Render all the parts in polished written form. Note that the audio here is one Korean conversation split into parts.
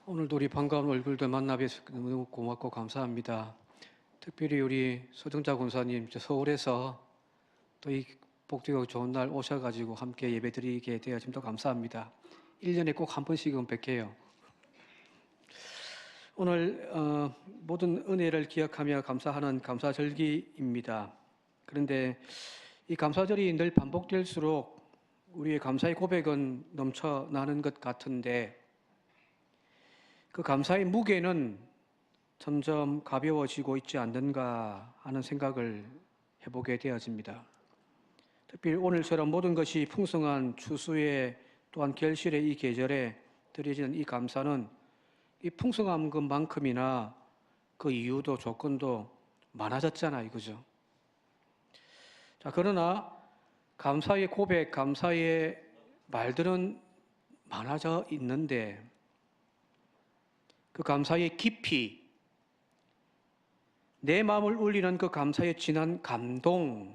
오늘도 우리 반가운 얼굴들 만나 뵈서 너무 고맙고 감사합니다. 특별히 우리 서정자 권사님 서울에서 또 이 복되고 좋은 날 오셔가지고 함께 예배드리게 되어 좀더 감사합니다. 1년에 꼭 한 번씩은 뵐게요. 오늘 모든 은혜를 기억하며 감사하는 감사절기입니다. 그런데 이 감사절이 늘 반복될수록 우리의 감사의 고백은 넘쳐나는 것 같은데 그 감사의 무게는 점점 가벼워지고 있지 않는가 하는 생각을 해보게 되어집니다. 특히 오늘처럼 모든 것이 풍성한 추수의 또한 결실의 이 계절에 드려지는 이 감사는 이 풍성한 것만큼이나 그 이유도 조건도 많아졌잖아요. 그죠? 자, 그러나 감사의 고백, 감사의 말들은 많아져 있는데 그 감사의 깊이, 내 마음을 울리는 그 감사의 진한 감동은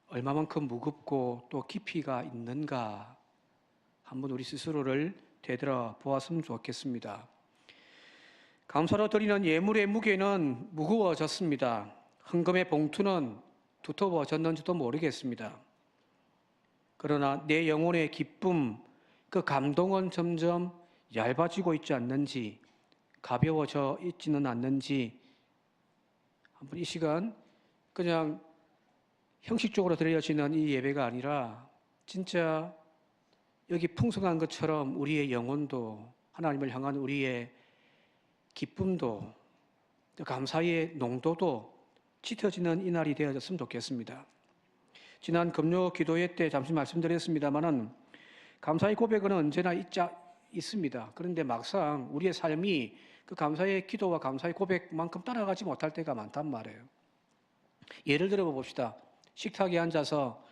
얼마만큼 무겁고 또 깊이가 있는가 한번 우리 스스로를 되돌아 보았으면 좋겠습니다. 감사로 드리는 예물의 무게는 무거워졌습니다. 헌금의 봉투는 두터워졌는지도 모르겠습니다. 그러나 내 영혼의 기쁨, 그 감동은 점점 얇아지고 있지 않는지, 가벼워져 있지는 않는지 한번 이 시간 그냥 형식적으로 드려지는 이 예배가 아니라 진짜 여기 풍성한 것처럼 우리의 영혼도 하나님을 향한 우리의 기쁨도 감사의 농도도 짙어지는 이 날이 되어졌으면 좋겠습니다. 지난 금요 기도회 때 잠시 말씀드렸습니다마는 감사의 고백은 언제나 있습니다. 그런데 막상 우리의 삶이 그 감사의 기도와 감사의 고백만큼 따라가지 못할 때가 많단 말이에요. 예를 들어 봅시다. 식탁에 앉아서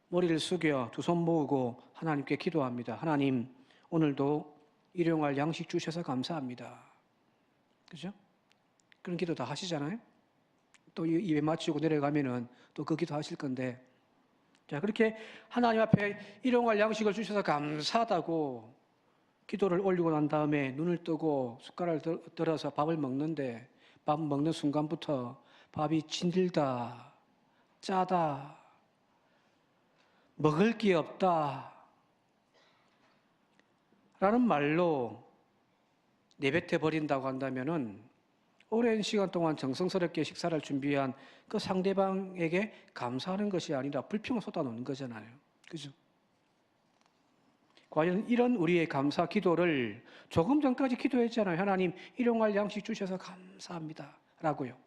머리를 숙여 두 손 모으고 하나님께 기도합니다. 하나님, 오늘도 일용할 양식 주셔서 감사합니다. 그죠? 그런 기도 다 하시잖아요. 또 입에 맞추고 내려가면은 또 그 기도 하실 건데, 자, 그렇게 하나님 앞에 일용할 양식을 주셔서 감사하다고 기도를 올리고 난 다음에 눈을 뜨고 숟가락을 들어서 밥을 먹는데 밥 먹는 순간부터 밥이 진들다, 짜다, 먹을 게 없다 라는 말로 내뱉어 버린다고 한다면은 오랜 시간 동안 정성스럽게 식사를 준비한 그 상대방에게 감사하는 것이 아니라 불평을 쏟아놓는 거잖아요. 그죠? 과연 이런 우리의 감사 기도를 조금 전까지 기도했잖아요. 하나님, 일용할 양식 주셔서 감사합니다 라고요.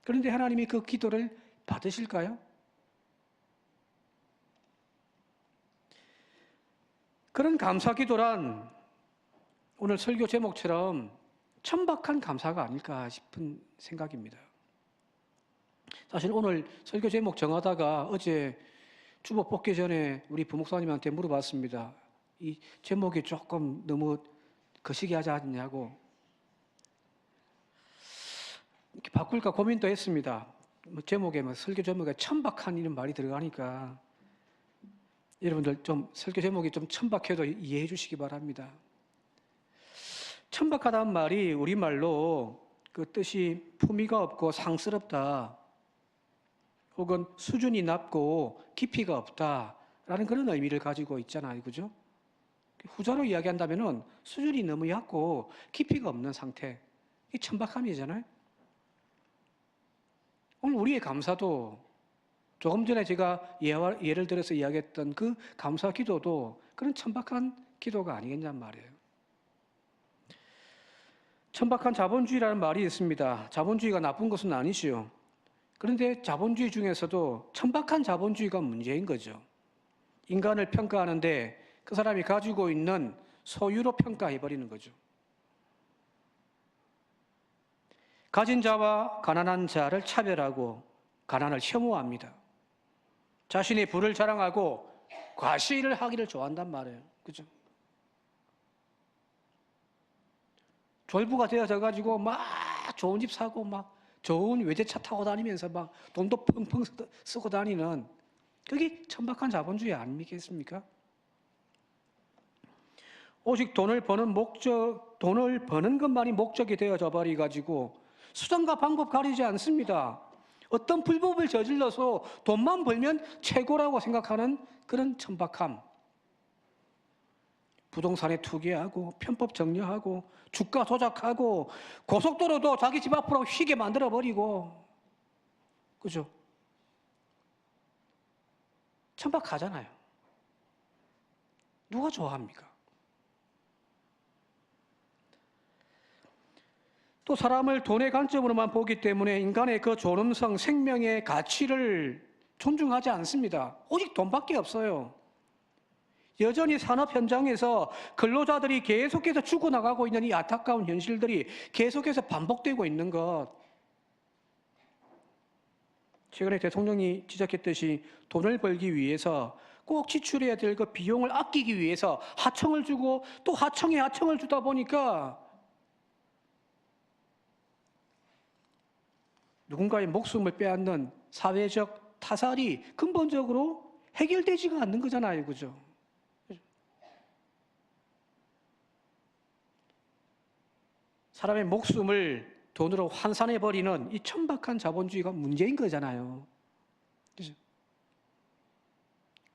그런데 하나님이 그 기도를 받으실까요? 그런 감사 기도란 오늘 설교 제목처럼 천박한 감사가 아닐까 싶은 생각입니다. 사실 오늘 설교 제목 정하다가 어제 주보 뽑기 전에 우리 부목사님한테 물어봤습니다. 이 제목이 조금 너무 거시기 하지 않냐고. 이렇게 바꿀까 고민도 했습니다. 제목에 설교 제목에 천박한 이런 말이 들어가니까 여러분들 좀 설교 제목이 좀 천박해도 이해해 주시기 바랍니다. 천박하다는 말이 우리말로 그 뜻이 품위가 없고 상스럽다 혹은 수준이 낮고 깊이가 없다라는 그런 의미를 가지고 있잖아요. 그죠? 후자로 이야기한다면은 수준이 너무 얕고 깊이가 없는 상태. 이 천박함이잖아요. 오늘 우리의 감사도 조금 전에 제가 예를 들어서 이야기했던 그 감사 기도도 그런 천박한 기도가 아니겠냔 말이에요. 천박한 자본주의라는 말이 있습니다. 자본주의가 나쁜 것은 아니지요. 그런데 자본주의 중에서도 천박한 자본주의가 문제인 거죠. 인간을 평가하는데 그 사람이 가지고 있는 소유로 평가해버리는 거죠. 가진 자와 가난한 자를 차별하고 가난을 혐오합니다. 자신의 부를 자랑하고 과시를 하기를 좋아한단 말이에요. 그죠? 졸부가 되어져 가지고 막 좋은 집 사고 막 좋은 외제차 타고 다니면서 막 돈도 펑펑 쓰고 다니는 그게 천박한 자본주의 아니겠습니까? 오직 돈을 버는 것만이 목적이 되어져 버리가지고 수단과 방법 가리지 않습니다. 어떤 불법을 저질러서 돈만 벌면 최고라고 생각하는 그런 천박함. 부동산에 투기하고 편법 정려하고 주가 조작하고 고속도로도 자기 집 앞으로 휘게 만들어 버리고, 그죠? 천박하잖아요. 누가 좋아합니까? 또 사람을 돈의 관점으로만 보기 때문에 인간의 그 존엄성, 생명의 가치를 존중하지 않습니다. 오직 돈밖에 없어요. 여전히 산업 현장에서 근로자들이 계속해서 죽어나가고 있는 이 안타까운 현실들이 계속해서 반복되고 있는 것. 최근에 대통령이 지적했듯이 돈을 벌기 위해서 꼭 지출해야 될 그 비용을 아끼기 위해서 하청을 주고 또 하청에 하청을 주다 보니까 누군가의 목숨을 빼앗는 사회적 타살이 근본적으로 해결되지가 않는 거잖아요. 그죠? 사람의 목숨을 돈으로 환산해버리는 이 천박한 자본주의가 문제인 거잖아요. 그죠?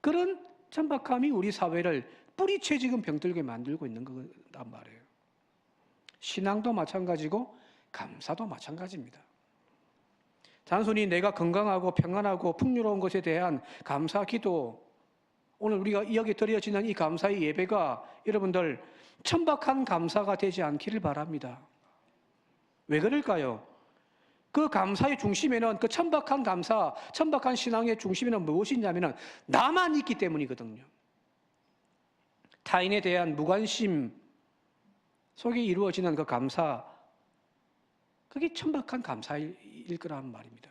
그런 천박함이 우리 사회를 뿌리채 지금 병들게 만들고 있는 거란 말이에요. 신앙도 마찬가지고 감사도 마찬가지입니다. 단순히 내가 건강하고 평안하고 풍요로운 것에 대한 감사 기도, 오늘 우리가 여기 드려지는 이 감사의 예배가 여러분들 천박한 감사가 되지 않기를 바랍니다. 왜 그럴까요? 그 감사의 중심에는, 그 천박한 감사, 천박한 신앙의 중심에는 무엇이냐면 나만 있기 때문이거든요. 타인에 대한 무관심 속에 이루어지는 그 감사, 그게 천박한 감사일 거라는 말입니다.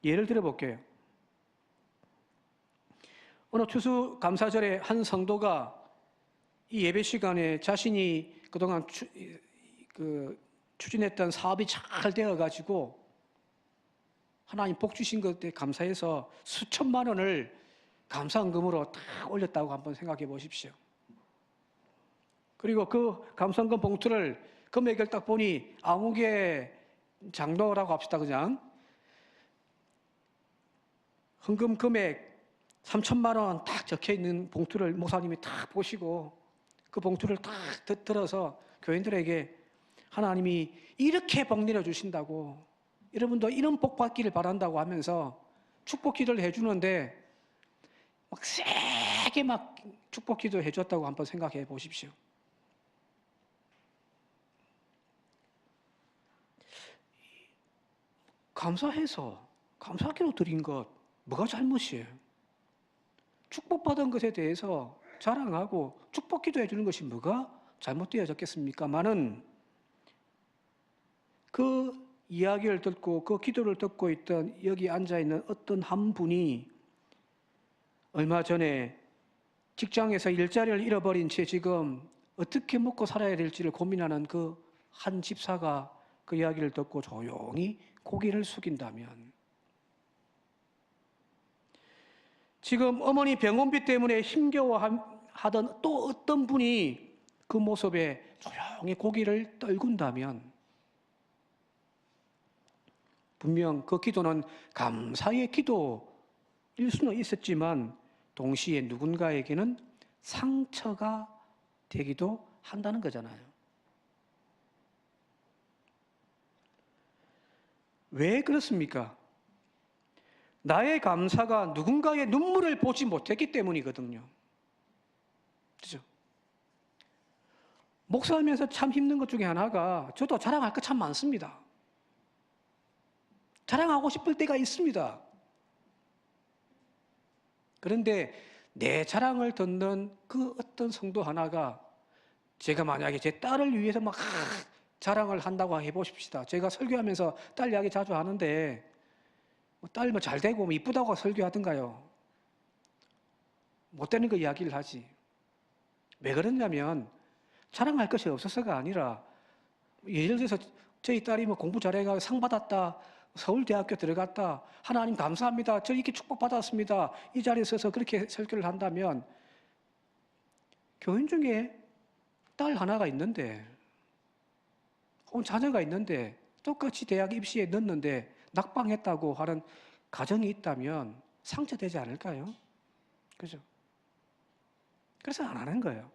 예를 들어 볼게요. 어느 추수감사절에 한 성도가 이 예배 시간에 자신이 그동안 추진했던 사업이 잘 되어가지고 하나님 복 주신 것에 감사해서 수천만 원을 감사헌금으로 딱 올렸다고 한번 생각해 보십시오. 그리고 그 감사헌금 봉투를 금액을 딱 보니 아무개 장로라고 합시다. 그냥 헌금 금액 3천만 원 딱 적혀 있는 봉투를 목사님이 딱 보시고 그 봉투를 딱 들어서 교인들에게 하나님이 이렇게 복 내려주신다고, 여러분도 이런 복 받기를 바란다고 하면서 축복 기도를 해주는데 막 세게 막 축복 기도 해줬다고 한번 생각해 보십시오. 감사해서 감사기도 드린 것 뭐가 잘못이에요? 축복받은 것에 대해서 자랑하고 축복 기도해 주는 것이 뭐가 잘못되어졌겠습니까마는 그 이야기를 듣고 그 기도를 듣고 있던 여기 앉아있는 어떤 한 분이 얼마 전에 직장에서 일자리를 잃어버린 채 지금 어떻게 먹고 살아야 될지를 고민하는 그 한 집사가 그 이야기를 듣고 조용히 고개를 숙인다면, 지금 어머니 병원비 때문에 힘겨워하던 또 어떤 분이 그 모습에 조용히 고개를 떨군다면, 분명 그 기도는 감사의 기도일 수는 있었지만 동시에 누군가에게는 상처가 되기도 한다는 거잖아요. 왜 그렇습니까? 나의 감사가 누군가의 눈물을 보지 못했기 때문이거든요. 그죠? 목사하면서 참 힘든 것 중에 하나가, 저도 자랑할 거 참 많습니다. 자랑하고 싶을 때가 있습니다. 그런데 내 자랑을 듣는 그 어떤 성도 하나가, 제가 만약에 제 딸을 위해서 막 자랑을 한다고 해보십시다. 제가 설교하면서 딸 이야기 자주 하는데, 딸 뭐 잘 되고 뭐 이쁘다고 설교하던가요. 못 되는 거 이야기를 하지. 왜 그러냐면 자랑할 것이 없어서가 아니라, 예를 들어서 저희 딸이 뭐 공부 잘해가 상 받았다, 서울대학교 들어갔다, 하나님 감사합니다, 저 이렇게 축복받았습니다, 이 자리에 서서 그렇게 설교를 한다면 교인 중에 딸 하나가 있는데, 혹은 자녀가 있는데, 똑같이 대학 입시에 넣었는데 낙방했다고 하는 가정이 있다면 상처되지 않을까요? 그죠? 그래서 안 하는 거예요.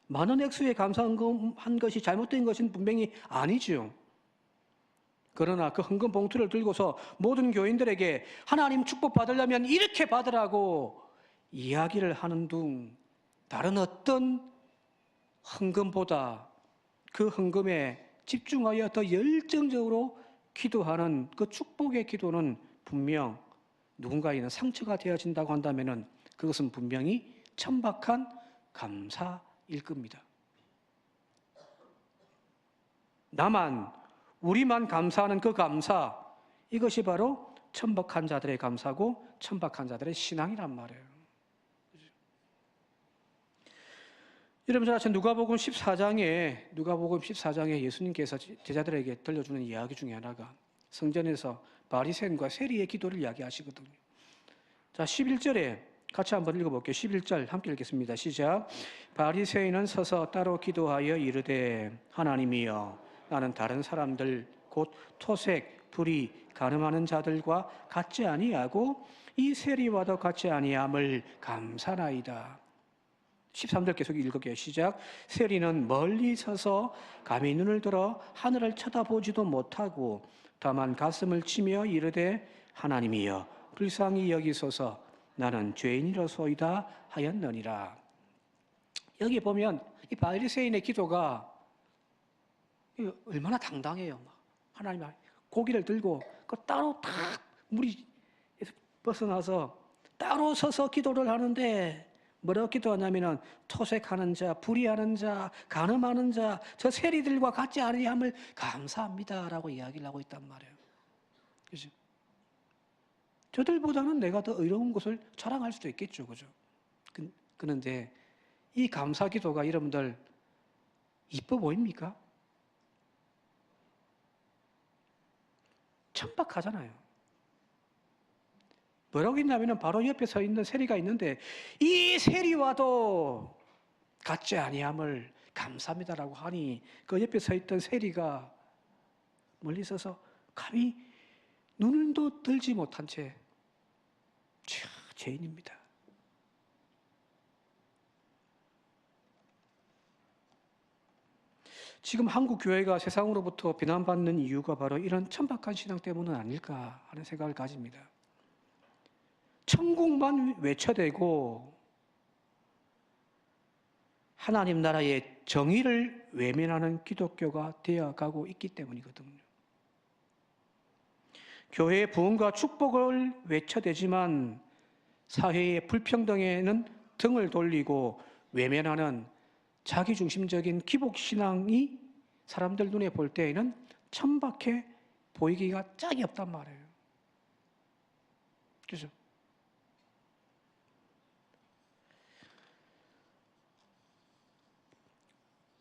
많은 액수에 감사한 것이 잘못된 것은 분명히 아니죠. 그러나 그 헌금 봉투를 들고서 모든 교인들에게 하나님 축복 받으려면 이렇게 받으라고 이야기를 하는 둥 다른 어떤 헌금보다 그 헌금에 집중하여 더 열정적으로 기도하는 그 축복의 기도는 분명 누군가에게는 상처가 되어진다고 한다면 그것은 분명히 천박한 감사일 겁니다. 나만, 우리만 감사하는 그 감사, 이것이 바로 천박한 자들의 감사고 천박한 자들의 신앙이란 말이에요. 여러분 잘 아시는 누가복음 14장에 예수님께서 제자들에게 들려주는 이야기 중에 하나가 성전에서 바리새인과 세리의 기도를 이야기하시거든요. 자, 11절에 같이 한번 읽어볼게요. 11절 함께 읽겠습니다. 시작. 바리새인은 서서 따로 기도하여 이르되 하나님이여 나는 다른 사람들 곧 토색, 불의, 간음하는 자들과 같지 아니하고 이 세리와도 같지 아니함을 감사나이다. 13절 계속 읽을게요. 시작. 세리는 멀리 서서 감히 눈을 들어 하늘을 쳐다보지도 못하고 다만 가슴을 치며 이르되 하나님이여 불쌍히 여기소서 나는 죄인이로소이다 하였느니라. 여기 보면 이 바리새인의 기도가 얼마나 당당해요. 하나님 고기를 들고 그 따로 탁 물이 벗어나서 따로 서서 기도를 하는데 뭐라고 기도하냐면은 토색하는 자, 불의하는 자, 간음하는 자, 저 세리들과 같지 아니함을 감사합니다라고 이야기를 하고 있단 말이에요. 그죠? 저들보다는 내가 더 의로운 것을 자랑할 수도 있겠죠, 그죠? 그런데 이 감사 기도가 여러분들 이뻐 보입니까? 천박하잖아요. 뭐라고 했냐면 바로 옆에 서 있는 세리가 있는데 이 세리와도 같지 아니함을 감사합니다라고 하니 그 옆에 서 있던 세리가 멀리 서서 감히 눈도 들지 못한 채 죄인입니다. 지금 한국 교회가 세상으로부터 비난받는 이유가 바로 이런 천박한 신앙 때문은 아닐까 하는 생각을 가집니다. 천국만 외쳐대고 하나님 나라의 정의를 외면하는 기독교가 되어가고 있기 때문이거든요. 교회의 부흥과 축복을 외쳐대지만 사회의 불평등에는 등을 돌리고 외면하는 자기중심적인 기복신앙이 사람들 눈에 볼 때에는 천박해 보이기가 짝이 없단 말이에요. 그죠?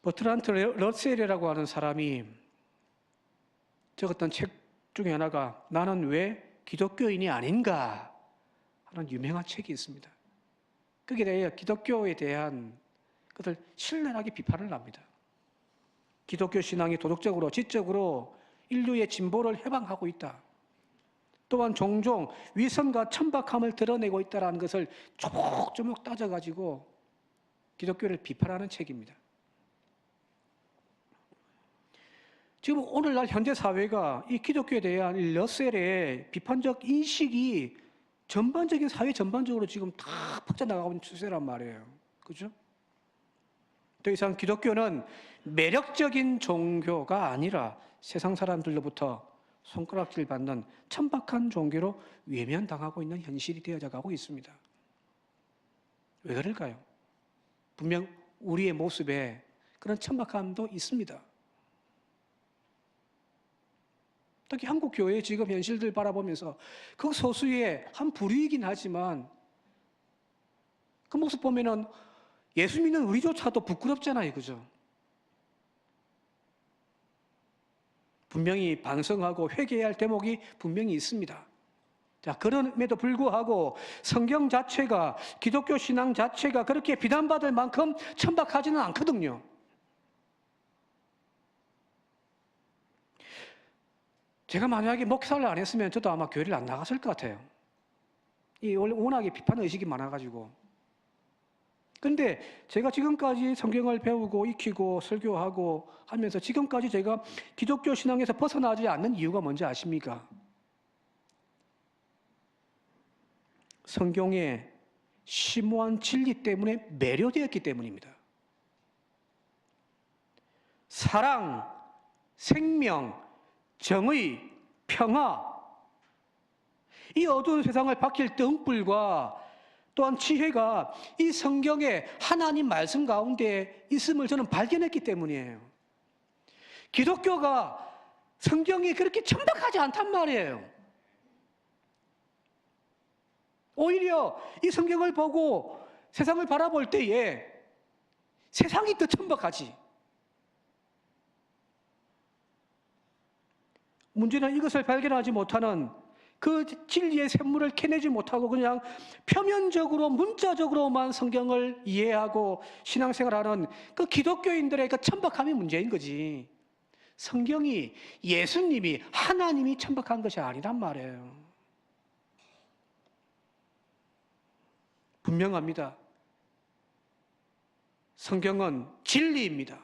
버트란트 러셀이라고 하는 사람이 적었던 책 중에 하나가 나는 왜 기독교인이 아닌가 하는 유명한 책이 있습니다. 거기에 대해 기독교에 대한 것을 신랄하게 비판을 합니다. 기독교 신앙이 도덕적으로 지적으로 인류의 진보를 해방하고 있다. 또한 종종 위선과 천박함을 드러내고 있다는 것을 조목조목 따져가지고 기독교를 비판하는 책입니다. 지금 오늘날 현대 사회가 이 기독교에 대한 러셀의 비판적 인식이 전반적인 사회 전반적으로 지금 다 퍼져나가고 있는 추세란 말이에요. 그죠? 더 이상 기독교는 매력적인 종교가 아니라 세상 사람들로부터 손가락질 받는 천박한 종교로 외면당하고 있는 현실이 되어져 가고 있습니다. 왜 그럴까요? 분명 우리의 모습에 그런 천박함도 있습니다. 특히 한국 교회의 지금 현실들 바라보면서 그 소수의 한 부류이긴 하지만 그 모습 보면은 예수 믿는 우리조차도 부끄럽잖아요. 그죠? 분명히 반성하고 회개해야 할 대목이 분명히 있습니다. 자, 그럼에도 불구하고 성경 자체가, 기독교 신앙 자체가 그렇게 비난받을 만큼 천박하지는 않거든요. 제가 만약에 목사를 안 했으면 저도 아마 교회를 안 나갔을 것 같아요. 이 원래 워낙에 비판 의식이 많아가지고. 근데 제가 지금까지 성경을 배우고 익히고 설교하고 하면서 지금까지 제가 기독교 신앙에서 벗어나지 않는 이유가 뭔지 아십니까? 성경의 심오한 진리 때문에 매료되었기 때문입니다. 사랑, 생명, 정의, 평화, 이 어두운 세상을 밝힐 등불과 또한 지혜가 이 성경의 하나님 말씀 가운데 있음을 저는 발견했기 때문이에요. 기독교가 성경이 그렇게 천박하지 않단 말이에요. 오히려 이 성경을 보고 세상을 바라볼 때에 세상이 더 천박하지. 문제는 이것을 발견하지 못하는 그 진리의 샘물을 캐내지 못하고 그냥 표면적으로 문자적으로만 성경을 이해하고 신앙생활하는 그 기독교인들의 그 천박함이 문제인 거지. 성경이 예수님이 하나님이 천박한 것이 아니란 말이에요. 분명합니다. 성경은 진리입니다.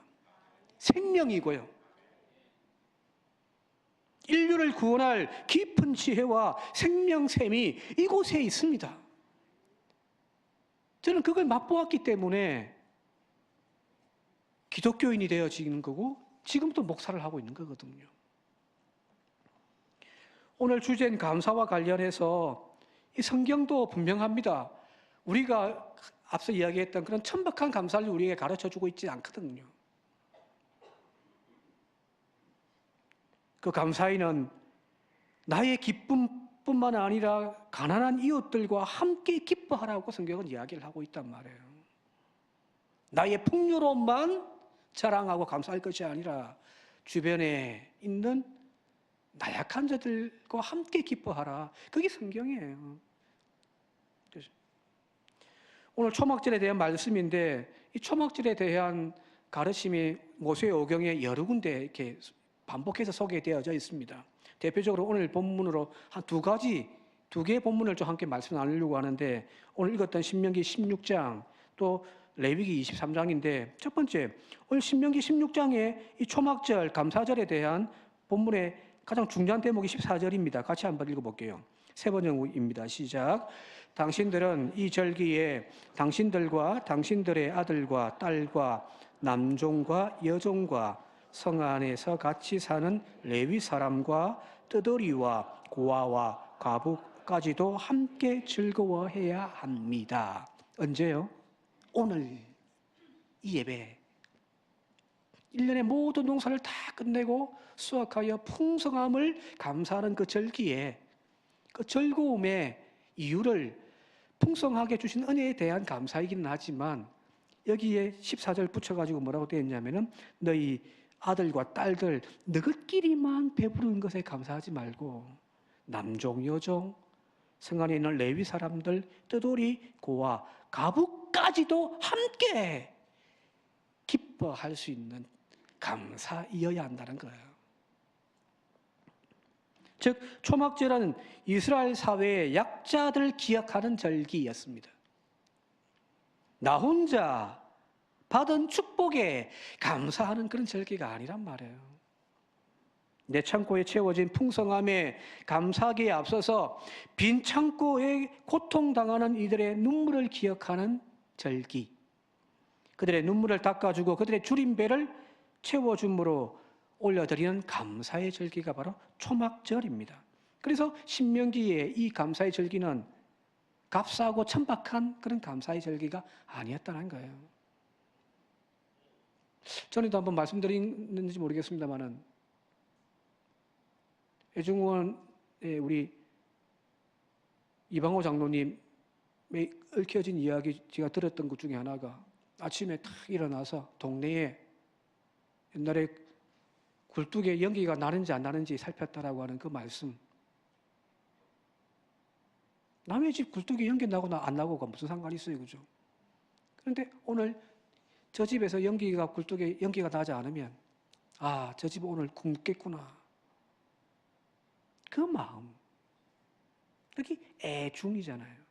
생명이고요. 인류를 구원할 깊은 지혜와 생명샘이 이곳에 있습니다. 저는 그걸 맛보았기 때문에 기독교인이 되어지는 거고 지금도 목사를 하고 있는 거거든요. 오늘 주제인 감사와 관련해서 이 성경도 분명합니다. 우리가 앞서 이야기했던 그런 천박한 감사를 우리에게 가르쳐주고 있지 않거든요. 그 감사에는 나의 기쁨뿐만 아니라 가난한 이웃들과 함께 기뻐하라고 성경은 이야기를 하고 있단 말이에요. 나의 풍요로움만 자랑하고 감사할 것이 아니라 주변에 있는 나약한 자들과 함께 기뻐하라. 그게 성경이에요. 오늘 초막절에 대한 말씀인데 이 초막절에 대한 가르침이 모세오경에 여러 군데 이렇게 반복해서 소개되어져 있습니다. 대표적으로 오늘 본문으로 한 두 개의 본문을 좀 함께 말씀 나누려고 하는데 오늘 읽었던 신명기 16장 또 레위기 23장인데 첫 번째 오늘 신명기 16장의 이 초막절 감사절에 대한 본문의 가장 중요한 대목이 14절입니다. 같이 한번 읽어볼게요. 세 번역입니다. 시작. 당신들은 이 절기에 당신들과 당신들의 아들과 딸과 남종과 여종과 성 안에서 같이 사는 레위 사람과 뜨더리와 고아와 과부까지도 함께 즐거워해야 합니다. 언제요? 오늘 이 예배. 1년의 모든 농사를 다 끝내고 수확하여 풍성함을 감사하는 그 절기에 그 즐거움의 이유를 풍성하게 주신 은혜에 대한 감사이긴 하지만 여기에 14절 붙여가지고 뭐라고 되어 있냐면은 너희 아들과 딸들 너희끼리만 배부른 것에 감사하지 말고 남종 여종 성 안에 있는 레위 사람들 뜨돌이 고아 가부까지도 함께 기뻐할 수 있는 감사이어야 한다는 거예요. 즉 초막절은 이스라엘 사회의 약자들 기억하는 절기였습니다. 나 혼자 받은 축복에 감사하는 그런 절기가 아니란 말이에요. 내 창고에 채워진 풍성함에 감사하기에 앞서서 빈 창고에 고통당하는 이들의 눈물을 기억하는 절기. 그들의 눈물을 닦아주고 그들의 주린 배를 채워줌으로 올려드리는 감사의 절기가 바로 초막절입니다. 그래서 신명기의 이 감사의 절기는 값싸고 천박한 그런 감사의 절기가 아니었다는 거예요. 전에도 한번 말씀드렸는지 모르겠습니다만은 애중원의 우리 이방호 장로님의 얽혀진 이야기 제가 들었던 것 중에 하나가 아침에 탁 일어나서 동네에 옛날에 굴뚝에 연기가 나는지 안 나는지 살폈다라고 하는 그 말씀. 남의 집 굴뚝에 연기 나거나 안 나고가 무슨 상관이 있어요, 그죠? 그런데 오늘 저 집에서 연기가 굴뚝에 연기가 나지 않으면 저 집 오늘 굶겠구나. 그 마음. 여기 애중이잖아요.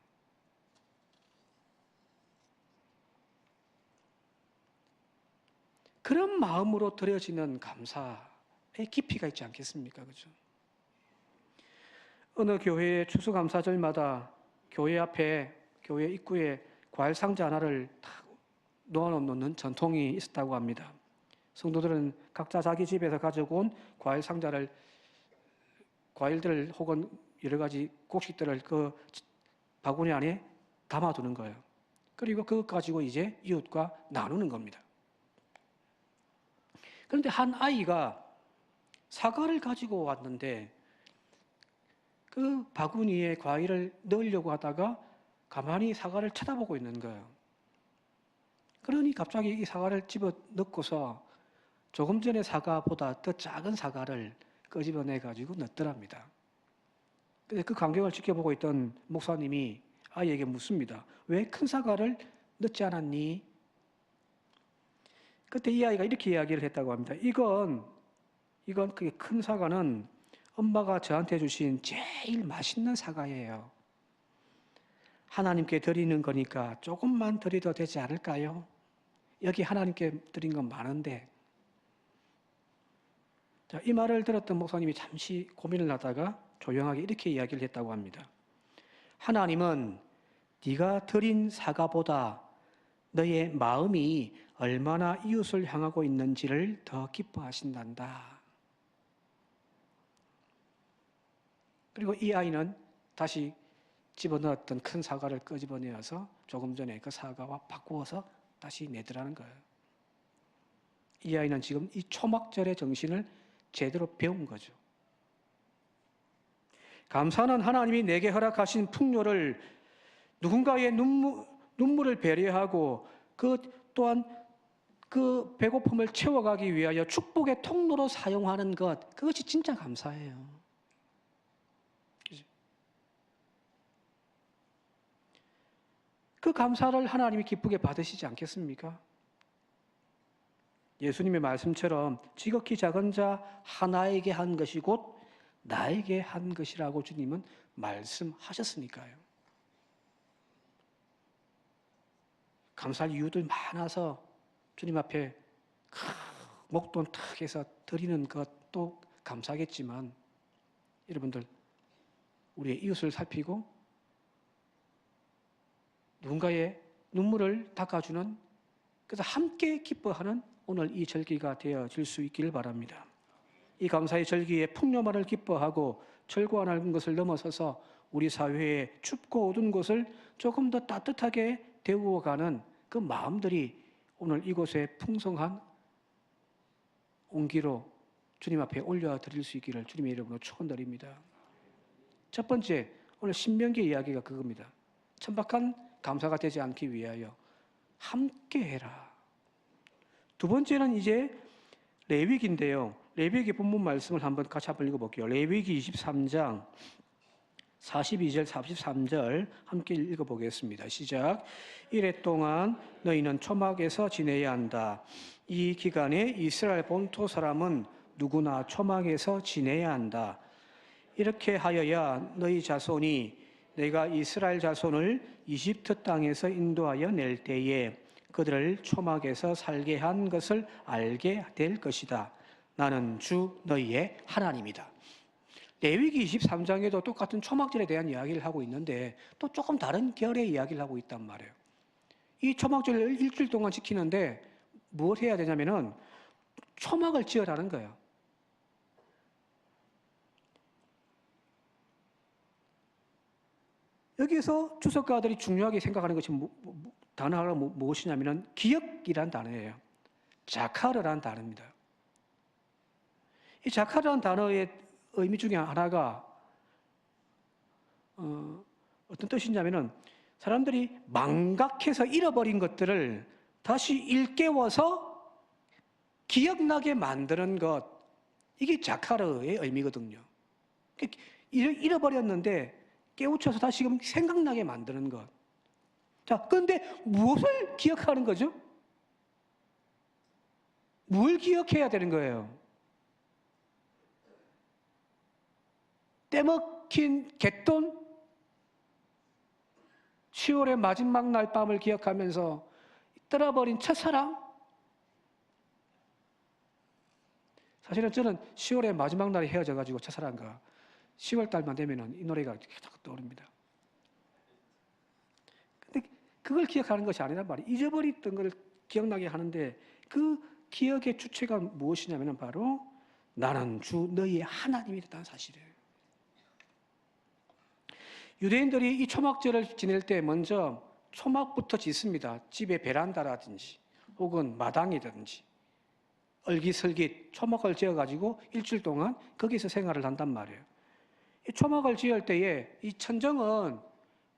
그런 마음으로 드려지는 감사의 깊이가 있지 않겠습니까? 그죠? 어느 교회의 추수감사절마다 교회 앞에, 교회 입구에 과일 상자 하나를 탁 놓아놓는 전통이 있었다고 합니다. 성도들은 각자 자기 집에서 가져온 과일 상자를, 과일들 혹은 여러 가지 곡식들을 그 바구니 안에 담아두는 거예요. 그리고 그것 가지고 이제 이웃과 나누는 겁니다. 그런데 한 아이가 사과를 가지고 왔는데 그 바구니에 과일을 넣으려고 하다가 가만히 사과를 쳐다보고 있는 거예요. 그러니 갑자기 이 사과를 집어 넣고서 조금 전에 사과보다 더 작은 사과를 끄집어내 가지고 넣더랍니다. 근데 그 광경을 지켜보고 있던 목사님이 아이에게 묻습니다. 왜 큰 사과를 넣지 않았니? 그때 이 아이가 이렇게 이야기를 했다고 합니다. 이건 그게 큰 사과는 엄마가 저한테 주신 제일 맛있는 사과예요. 하나님께 드리는 거니까 조금만 드려도 되지 않을까요? 여기 하나님께 드린 건 많은데. 자, 이 말을 들었던 목사님이 잠시 고민을 하다가 조용하게 이렇게 이야기를 했다고 합니다. 하나님은 네가 드린 사과보다 너의 마음이 얼마나 이웃을 향하고 있는지를 더 기뻐하신단다. 그리고 이 아이는 다시 집어넣었던 큰 사과를 끄집어내어서 조금 전에 그 사과와 바꾸어서 다시 내더라는 거예요. 이 아이는 지금 이 초막절의 정신을 제대로 배운 거죠. 감사는 하나님이 내게 허락하신 풍요를 누군가의 눈물을 배려하고 그 또한 그 배고픔을 채워가기 위하여 축복의 통로로 사용하는 것, 그것이 진짜 감사해요. 그 감사를 하나님이 기쁘게 받으시지 않겠습니까? 예수님의 말씀처럼 지극히 작은 자 하나에게 한 것이 곧 나에게 한 것이라고 주님은 말씀하셨으니까요. 감사할 이유들 많아서 주님 앞에 목돈 탁 해서 드리는 것도 감사하겠지만 여러분들 우리의 이웃을 살피고 누군가의 눈물을 닦아주는, 그래서 함께 기뻐하는 오늘 이 절기가 되어질 수 있기를 바랍니다. 이 감사의 절기에 풍요만을 기뻐하고 철거하는 것을 넘어서서 우리 사회의 춥고 어두운 곳을 조금 더 따뜻하게 데워가는 그 마음들이 오늘 이곳에 풍성한 온기로 주님 앞에 올려드릴 수 있기를 주님의 이름으로 축원드립니다. 첫 번째, 오늘 신명기 이야기가 그겁니다. 천박한 감사가 되지 않기 위하여 함께 해라. 두 번째는 이제 레위기인데요. 레위기 본문 말씀을 한번 같이 읽어볼게요. 레위기 23장 42절 43절 함께 읽어보겠습니다. 시작. 이래 동안 너희는 초막에서 지내야 한다. 이 기간에 이스라엘 본토 사람은 누구나 초막에서 지내야 한다. 이렇게 하여야 너희 자손이 내가 이스라엘 자손을 이집트 땅에서 인도하여 낼 때에 그들을 초막에서 살게 한 것을 알게 될 것이다. 나는 주 너희의 하나님이다. 레위기 23장에도 똑같은 초막절에 대한 이야기를 하고 있는데 또 조금 다른 결의 이야기를 하고 있단 말이에요. 이 초막절을 일주일 동안 지키는데 뭘 해야 되냐면은 초막을 지으라는 거예요. 여기서 주석가들이 중요하게 생각하는 것이 단어가 무엇이냐면은 기억이란 단어예요. 자카르란 단어입니다. 이 자카르란 단어의 의미 중에 하나가 어떤 뜻이냐면은 사람들이 망각해서 잃어버린 것들을 다시 일깨워서 기억나게 만드는 것, 이게 자카르의 의미거든요. 잃어버렸는데 깨우쳐서 다시금 생각나게 만드는 것. 자, 그런데 무엇을 기억하는 거죠? 뭘 기억해야 되는 거예요? 떼먹힌 갯돈? 10월의 마지막 날 밤을 기억하면서 떠나버린 첫사랑? 사실은 저는 10월의 마지막 날에 헤어져가지고 첫사랑과 10월 달만 되면 이 노래가 자꾸 떠오릅니다. 근데 그걸 기억하는 것이 아니란 말이에요. 잊어버렸던 걸 기억나게 하는데 그 기억의 주체가 무엇이냐면 바로 나는 주 너희의 하나님이랬다는 사실이에요. 유대인들이 이 초막절을 지낼 때 먼저 초막부터 짓습니다. 집의 베란다라든지 혹은 마당이든지 얼깃설깃 초막을 지어가지고 일주일 동안 거기서 생활을 한단 말이에요. 이 초막을 지을 때에 이 천정은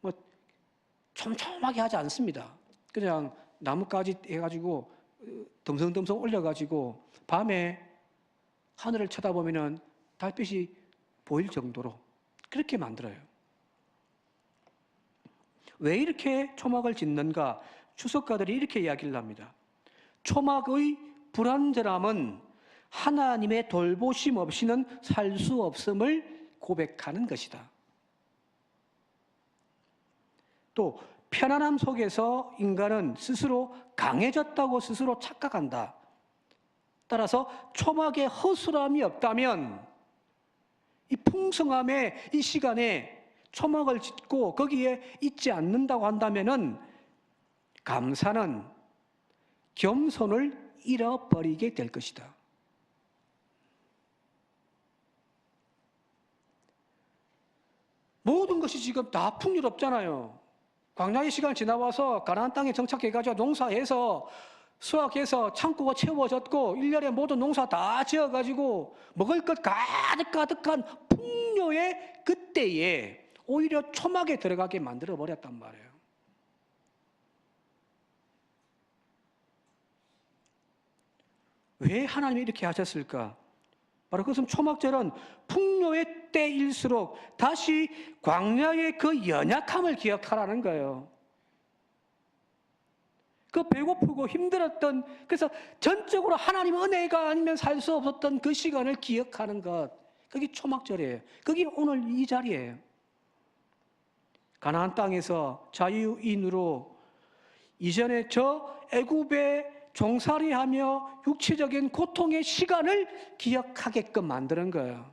뭐 촘촘하게 하지 않습니다. 그냥 나뭇가지 해가지고 덤성덤성 올려가지고 밤에 하늘을 쳐다보면은 달빛이 보일 정도로 그렇게 만들어요. 왜 이렇게 초막을 짓는가? 추석가들이 이렇게 이야기를 합니다. 초막의 불완전함은 하나님의 돌보심 없이는 살 수 없음을 고백하는 것이다. 또 편안함 속에서 인간은 스스로 강해졌다고 스스로 착각한다. 따라서 초막에 허술함이 없다면 이 풍성함의 이 시간에 초막을 짓고 거기에 있지 않는다고 한다면은 감사는 겸손을 잃어버리게 될 것이다. 모든 것이 지금 다 풍요롭잖아요. 광야의 시간을 지나와서 가나안 땅에 정착해가지고 농사해서 수확해서 창고가 채워졌고 1년에 모든 농사 다 지어가지고 먹을 것 가득가득한 풍요의 그때에 오히려 초막에 들어가게 만들어버렸단 말이에요. 왜 하나님이 이렇게 하셨을까? 바로 그것은 초막절은 풍요의 때일수록 다시 광야의 그 연약함을 기억하라는 거예요. 그 배고프고 힘들었던, 그래서 전적으로 하나님의 은혜가 아니면 살 수 없었던 그 시간을 기억하는 것, 그게 초막절이에요. 그게 오늘 이 자리예요. 가나안 땅에서 자유인으로 이전에 저 애굽의 종살이하며 육체적인 고통의 시간을 기억하게끔 만드는 거예요.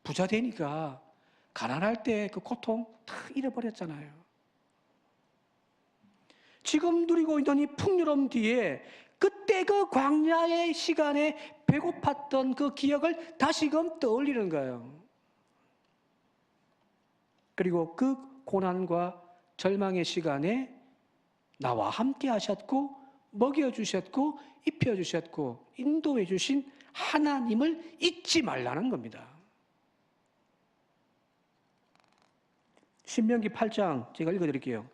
부자 되니까 가난할 때 그 고통 다 잃어버렸잖아요. 지금 누리고 있는 이 풍요로움 뒤에 그때 그 광야의 시간에 배고팠던 그 기억을 다시금 떠올리는 거예요. 그리고 그 고난과 절망의 시간에 나와 함께 하셨고 먹여주셨고 입혀주셨고 인도해 주신 하나님을 잊지 말라는 겁니다. 신명기 8장 제가 읽어드릴게요.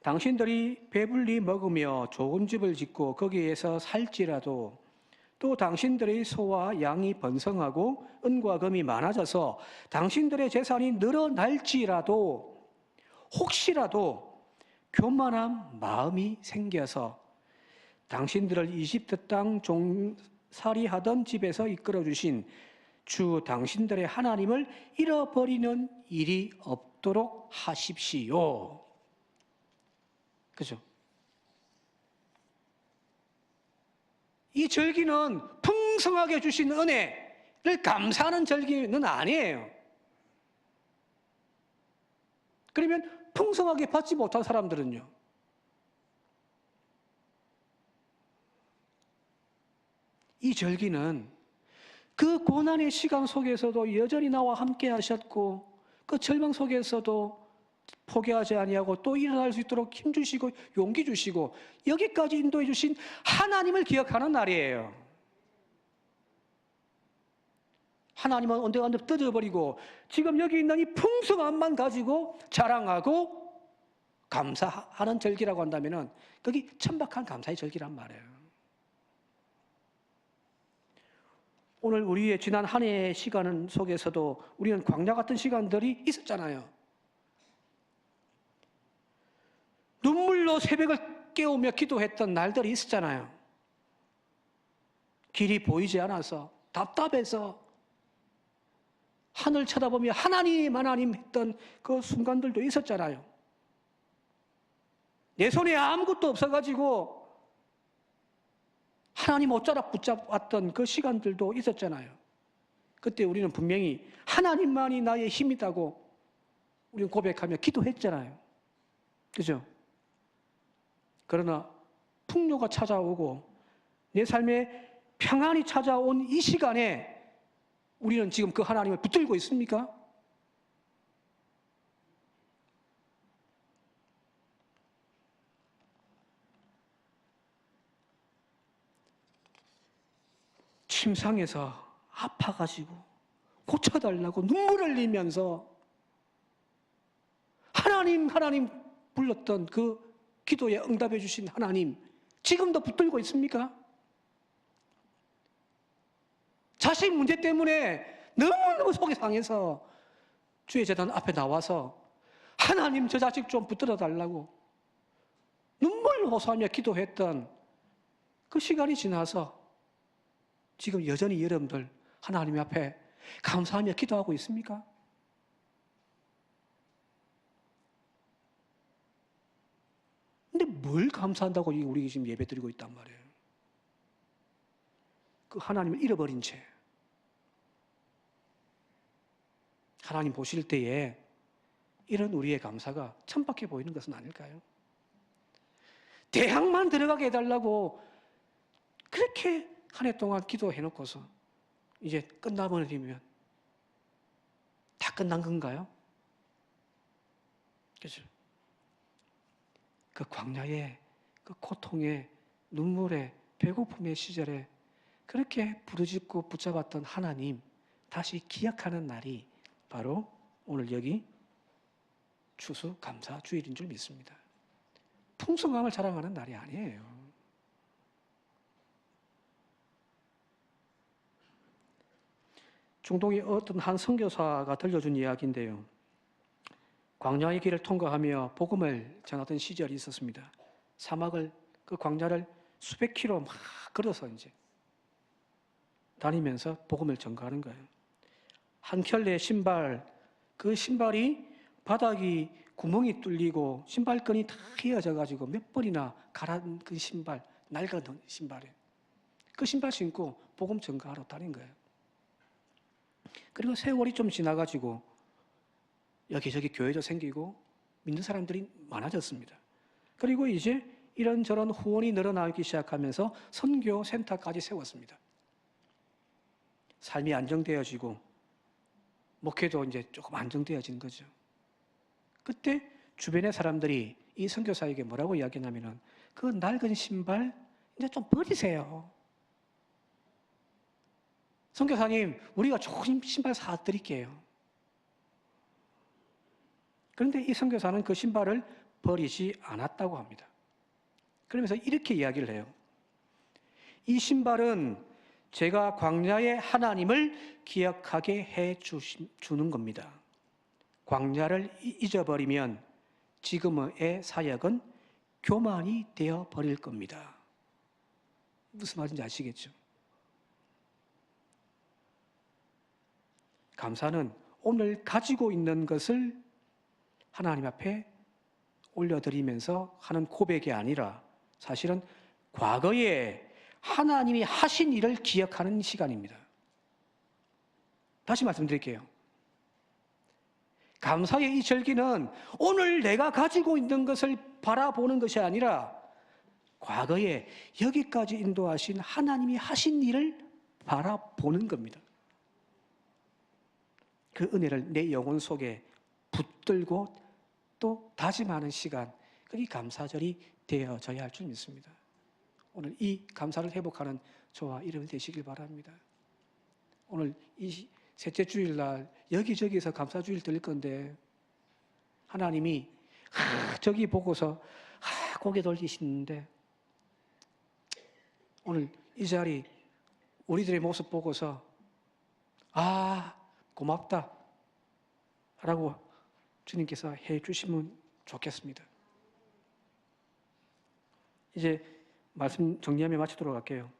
당신들이 배불리 먹으며 좋은 집을 짓고 거기에서 살지라도 또 당신들의 소와 양이 번성하고 은과 금이 많아져서 당신들의 재산이 늘어날지라도 혹시라도 교만한 마음이 생겨서 당신들을 이집트 땅 종살이하던 집에서 이끌어 주신 주 당신들의 하나님을 잃어버리는 일이 없도록 하십시오. 그죠? 이 절기는 풍성하게 주신 은혜를 감사하는 절기는 아니에요. 그러면 풍성하게 받지 못한 사람들은요? 이 절기는 그 고난의 시간 속에서도 여전히 나와 함께 하셨고 그 절망 속에서도 포기하지 아니하고 또 일어날 수 있도록 힘 주시고 용기 주시고 여기까지 인도해 주신 하나님을 기억하는 날이에요. 하나님은 언젠가 떠져버리고 지금 여기 있는 이 풍성함만 가지고 자랑하고 감사하는 절기라고 한다면 그게 천박한 감사의 절기란 말이에요. 오늘 우리의 지난 한 해의 시간 속에서도 우리는 광야 같은 시간들이 있었잖아요. 눈물로 새벽을 깨우며 기도했던 날들이 있었잖아요. 길이 보이지 않아서 답답해서 하늘 쳐다보며 하나님 하나님 했던 그 순간들도 있었잖아요. 내 손에 아무것도 없어가지고 하나님 옷자락 붙잡았던 그 시간들도 있었잖아요. 그때 우리는 분명히 하나님만이 나의 힘이다고 우리는 고백하며 기도했잖아요. 그죠? 그러나 풍요가 찾아오고 내 삶에 평안이 찾아온 이 시간에 우리는 지금 그 하나님을 붙들고 있습니까? 침상에서 아파가지고 고쳐달라고 눈물을 흘리면서 하나님 하나님 불렀던 그 기도에 응답해 주신 하나님 지금도 붙들고 있습니까? 자식 문제 때문에 너무너무 속이 상해서 주의 재단 앞에 나와서 하나님 저 자식 좀 붙들어 달라고 눈물 호소하며 기도했던 그 시간이 지나서 지금 여전히 여러분들 하나님 앞에 감사하며 기도하고 있습니까? 근데 뭘 감사한다고 우리 지금 예배 드리고 있단 말이에요. 그 하나님을 잃어버린 채 하나님 보실 때에 이런 우리의 감사가 천박해 보이는 것은 아닐까요? 대학만 들어가게 해달라고 그렇게 한 해 동안 기도해놓고서 이제 끝나버리면 다 끝난 건가요? 그죠? 그 광야의 그 고통의 눈물의 배고픔의 시절에 그렇게 부르짖고 붙잡았던 하나님 다시 기억하는 날이 바로 오늘 여기 추수감사 주일인 줄 믿습니다. 풍성함을 자랑하는 날이 아니에요. 중동의 어떤 한 선교사가 들려준 이야기인데요. 광야의 길을 통과하며 복음을 전하던 시절이 있었습니다. 사막을 그 광야를 수백 킬로 막 걸어서 이제 다니면서 복음을 전가하는 거예요. 한 켤레 신발, 그 신발이 바닥이 구멍이 뚫리고 신발끈이 다 휘어져 가지고 몇 번이나 갈아든 그 신발, 낡은 신발에 그 신발 신고 복음 전가하러 다닌 거예요. 그리고 세월이 좀 지나가지고 여기저기 교회도 생기고 믿는 사람들이 많아졌습니다. 그리고 이제 이런저런 후원이 늘어나기 시작하면서 선교 센터까지 세웠습니다. 삶이 안정되어지고 목회도 이제 조금 안정되어진 거죠. 그때 주변의 사람들이 이 선교사에게 뭐라고 이야기하냐면은 그 낡은 신발 이제 좀 버리세요. 선교사님, 우리가 좋은 신발 사드릴게요. 그런데 이 선교사는 그 신발을 버리지 않았다고 합니다. 그러면서 이렇게 이야기를 해요. 이 신발은 제가 광야의 하나님을 기억하게 해 주는 겁니다. 광야를 잊어버리면 지금의 사역은 교만이 되어 버릴 겁니다. 무슨 말인지 아시겠죠? 감사는 오늘 가지고 있는 것을 하나님 앞에 올려드리면서 하는 고백이 아니라 사실은 과거에 하나님이 하신 일을 기억하는 시간입니다. 다시 말씀드릴게요. 감사의 이 절기는 오늘 내가 가지고 있는 것을 바라보는 것이 아니라 과거에 여기까지 인도하신 하나님이 하신 일을 바라보는 겁니다. 그 은혜를 내 영혼 속에 붙들고 또 다짐하는 시간, 그게 감사절이 되어져야 할 줄 믿습니다. 오늘 이 감사를 회복하는 저와 여러분 되시길 바랍니다. 오늘 이 셋째 주일날 여기저기서 감사주일 드릴 건데 하나님이 저기 보고서 고개 돌리시는데 오늘 이 자리 우리들의 모습 보고서 아, 고맙다 라고 주님께서 해 주시면 좋겠습니다. 이제 말씀 정리하며 마치도록 할게요.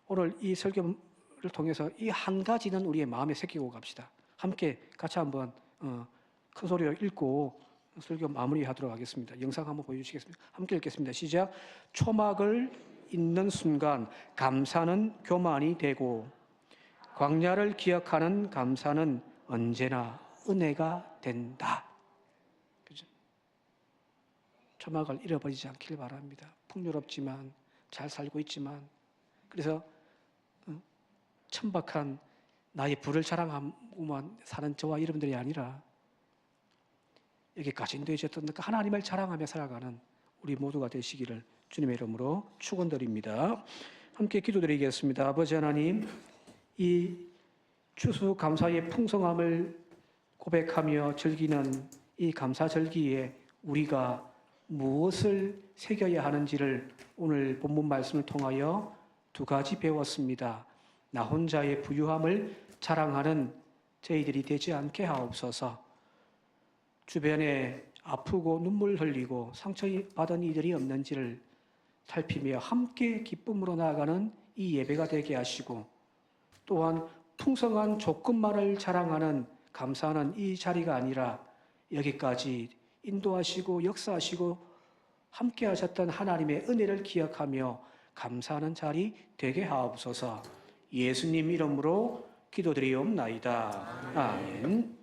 오늘 이 설교를 통해서 이 한 가지는 우리의 마음에 새기고 갑시다. 함께 같이 한번 큰 소리로 읽고 설교 마무리하도록 하겠습니다. 영상 한번 보여주시겠습니다. 함께 읽겠습니다. 시작. 초막을 잇는 순간 감사는 교만이 되고 광야를 기억하는 감사는 언제나 은혜가 된다. 그죠? 초막을 잃어버리지 않길 바랍니다. 풍요롭지만 잘 살고 있지만 그래서 천박한 나의 부를 자랑하고만 사는 저와 여러분들이 아니라 여기까지 인도해 주셨던 하나님을 자랑하며 살아가는 우리 모두가 되시기를 주님의 이름으로 축원드립니다. 함께 기도드리겠습니다. 아버지 하나님, 이 추수감사의 풍성함을 고백하며 즐기는 이 감사절기에 우리가 무엇을 새겨야 하는지를 오늘 본문 말씀을 통하여 두 가지 배웠습니다. 나 혼자의 부유함을 자랑하는 저희들이 되지 않게 하옵소서. 주변에 아프고 눈물 흘리고 상처받은 이들이 없는지를 살피며 함께 기쁨으로 나아가는 이 예배가 되게 하시고 또한 풍성한 조건만을 자랑하는 감사하는 이 자리가 아니라 여기까지 인도하시고 역사하시고 함께 하셨던 하나님의 은혜를 기억하며 감사하는 자리 되게 하옵소서. 예수님 이름으로 기도드리옵나이다. 아멘.